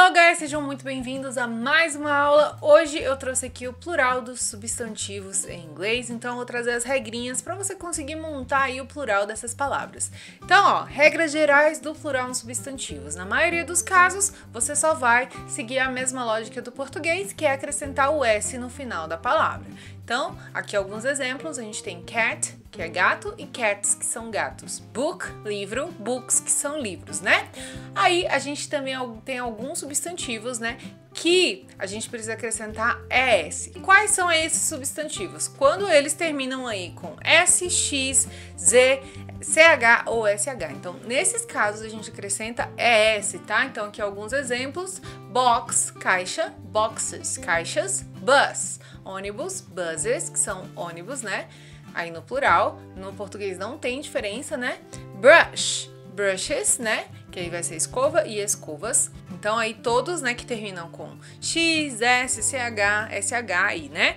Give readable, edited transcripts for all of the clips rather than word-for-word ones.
Hello guys, sejam muito bem-vindos a mais uma aula. Hoje eu trouxe aqui o plural dos substantivos em inglês, então eu vou trazer as regrinhas para você conseguir montar aí o plural dessas palavras. Então, ó, regras gerais do plural nos substantivos. Na maioria dos casos, você só vai seguir a mesma lógica do português, que é acrescentar o S no final da palavra. Então, aqui alguns exemplos, a gente tem cat, que é gato, e cats, que são gatos. Book, livro, books, que são livros, né? Aí, a gente também tem alguns substantivos, né, que a gente precisa acrescentar ES. Quais são esses substantivos? Quando eles terminam aí com S, X, Z, CH ou SH. Então, nesses casos, a gente acrescenta ES, tá? Então, aqui alguns exemplos. Box, caixa, boxes, caixas, bus, ônibus, buses, que são ônibus, né? Aí no plural, no português não tem diferença, né? Brush, brushes, né? Que aí vai ser escova e escovas. Então aí todos, né, que terminam com X, S, CH, SH aí, né?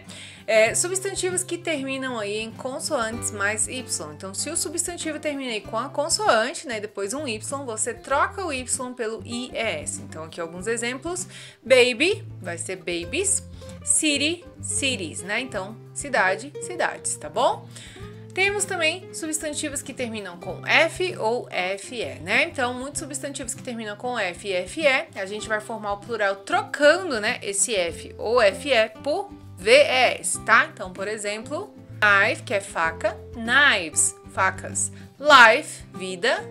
Substantivos que terminam aí em consoantes mais Y. Então, se o substantivo termina aí com a consoante, né, depois um Y, você troca o Y pelo IES. Então, aqui alguns exemplos. Baby, vai ser babies. City, cities, né? Então, cidade, cidades, tá bom? Temos também substantivos que terminam com F ou FE, né? Então, muitos substantivos que terminam com F e FE, a gente vai formar o plural trocando, né, esse F ou FE por VES, tá? Então, por exemplo, knife, que é faca, knives, facas, life, vida,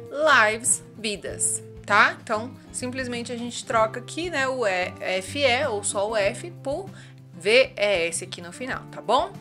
lives, vidas, tá? Então, simplesmente a gente troca aqui, né, o FE ou só o F por VES aqui no final, tá bom?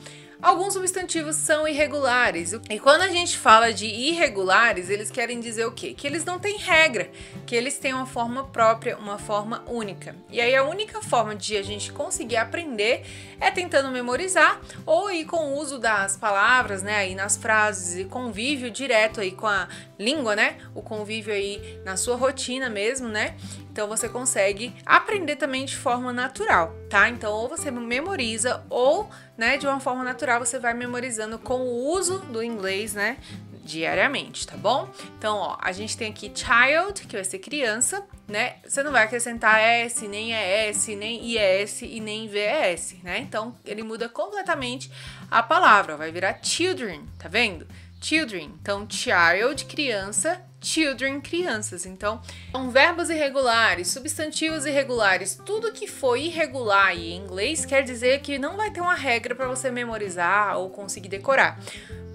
Alguns substantivos são irregulares. E quando a gente fala de irregulares, eles querem dizer o quê? Que eles não têm regra, que eles têm uma forma própria, uma forma única. E aí a única forma de a gente conseguir aprender é tentando memorizar ou ir com o uso das palavras, né, aí nas frases e convívio direto aí com a língua, né? O convívio aí na sua rotina mesmo, né? Então você consegue aprender também de forma natural, tá? Então ou você memoriza ou, né, de uma forma natural você vai memorizando com o uso do inglês, né, diariamente, tá bom? Então, ó, a gente tem aqui child, que vai ser criança, né? Você não vai acrescentar S, nem ES, nem IES e nem VES, né? Então, ele muda completamente a palavra, vai virar children, tá vendo? Children, então child, criança, children, crianças. Então, são verbos irregulares, substantivos irregulares, tudo que for irregular aí em inglês quer dizer que não vai ter uma regra para você memorizar ou conseguir decorar.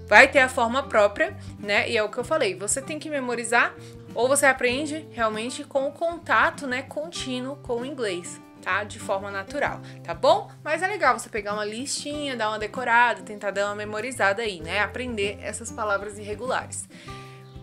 Vai ter a forma própria, né? E é o que eu falei, você tem que memorizar ou você aprende realmente com o contato, né, contínuo com o inglês, tá? De forma natural, tá bom? Mas é legal você pegar uma listinha, dar uma decorada, tentar dar uma memorizada aí, né? Aprender essas palavras irregulares.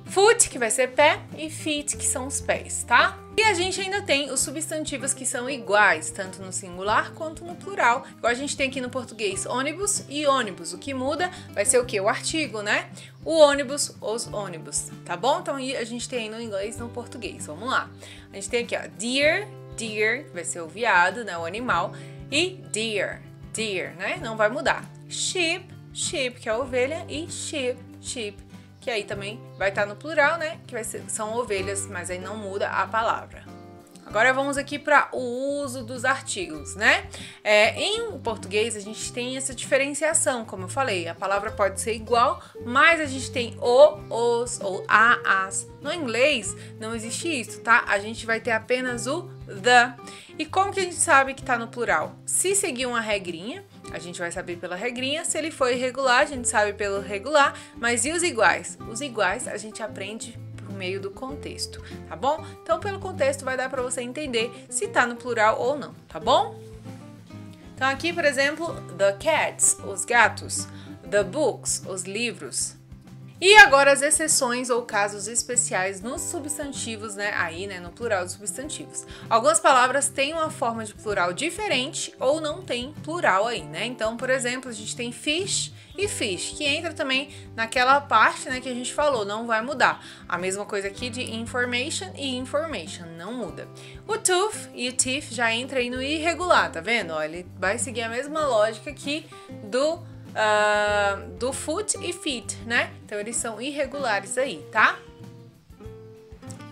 Foot, que vai ser pé, e feet, que são os pés, tá? E a gente ainda tem os substantivos que são iguais, tanto no singular quanto no plural. Igual a gente tem aqui no português ônibus e ônibus. O que muda vai ser o quê? O artigo, né? O ônibus, os ônibus, tá bom? Então a gente tem aí no inglês e no português. Vamos lá. A gente tem aqui, ó, deer, deer, que vai ser o veado, né? O animal. E deer, deer, né? Não vai mudar. Sheep, sheep, que é a ovelha. E sheep, sheep, que aí também vai estar no plural, né? Que vai ser, são ovelhas, mas aí não muda a palavra. Agora vamos aqui para o uso dos artigos, né? Em português a gente tem essa diferenciação, como eu falei, a palavra pode ser igual, mas a gente tem o, os ou a, as. No inglês não existe isso, tá? A gente vai ter apenas o the. E como que a gente sabe que tá no plural? Se seguir uma regrinha, a gente vai saber pela regrinha. Se ele for irregular, a gente sabe pelo regular. Mas e os iguais? Os iguais a gente aprende por meio do contexto, tá bom? Então, pelo contexto vai dar para você entender se tá no plural ou não, tá bom? Então, aqui, por exemplo, the cats, os gatos, the books, os livros. E agora as exceções ou casos especiais nos substantivos, né? Aí, né, no plural dos substantivos. Algumas palavras têm uma forma de plural diferente ou não tem plural aí, né? Então, por exemplo, a gente tem fish e fish, que entra também naquela parte, né, que a gente falou, não vai mudar. A mesma coisa aqui de information e information, não muda. O tooth e o teeth já entra aí no irregular, tá vendo? Ó, ele vai seguir a mesma lógica aqui do foot e feet, né? Então eles são irregulares aí, tá?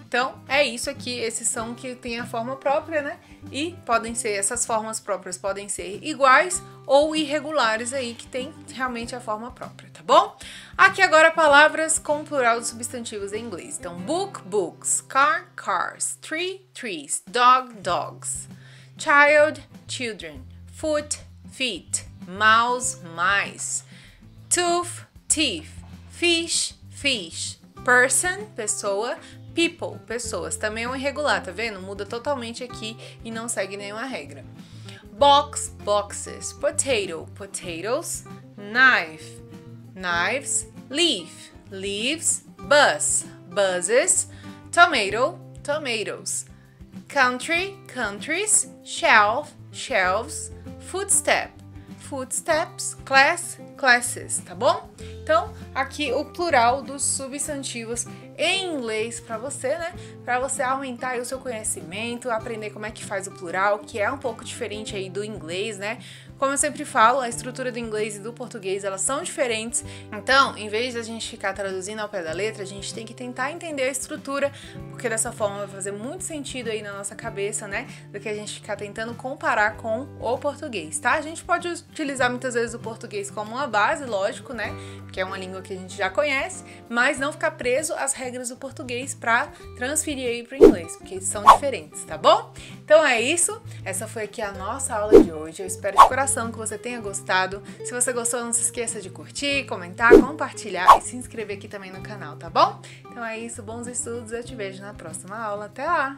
Então, é isso aqui, esses são que tem a forma própria, né? E podem ser, essas formas próprias podem ser iguais ou irregulares aí, que tem realmente a forma própria, tá bom? Aqui agora palavras com plural dos substantivos em inglês. Então, book, books, car, cars, tree, trees, dog, dogs, child, children, foot, feet, mouse, mice, tooth, teeth, fish, fish, person, pessoa, people, pessoas. Também é um irregular, tá vendo? Muda totalmente aqui e não segue nenhuma regra. Box, boxes, potato, potatoes, knife, knives, leaf, leaves, bus, buses, tomato, tomatoes, country, countries, shelf, shelves, footstep, footsteps, class, classes, tá bom? Então, aqui o plural dos substantivos em inglês para você, né? Para você aumentar aí o seu conhecimento, aprender como é que faz o plural, que é um pouco diferente aí do inglês, né? Como eu sempre falo, a estrutura do inglês e do português, elas são diferentes. Então, em vez de a gente ficar traduzindo ao pé da letra, a gente tem que tentar entender a estrutura, porque dessa forma vai fazer muito sentido aí na nossa cabeça, né? Do que a gente ficar tentando comparar com o português, tá? A gente pode utilizar muitas vezes o português como uma base, lógico, né? Porque é uma língua que a gente já conhece, mas não ficar preso às regras do português para transferir aí para o inglês, porque são diferentes, tá bom? Então é isso. Essa foi aqui a nossa aula de hoje. Eu espero de coração que você tenha gostado. Se você gostou, não se esqueça de curtir, comentar, compartilhar e se inscrever aqui também no canal, tá bom? Então é isso, bons estudos, eu te vejo na próxima aula. Até lá!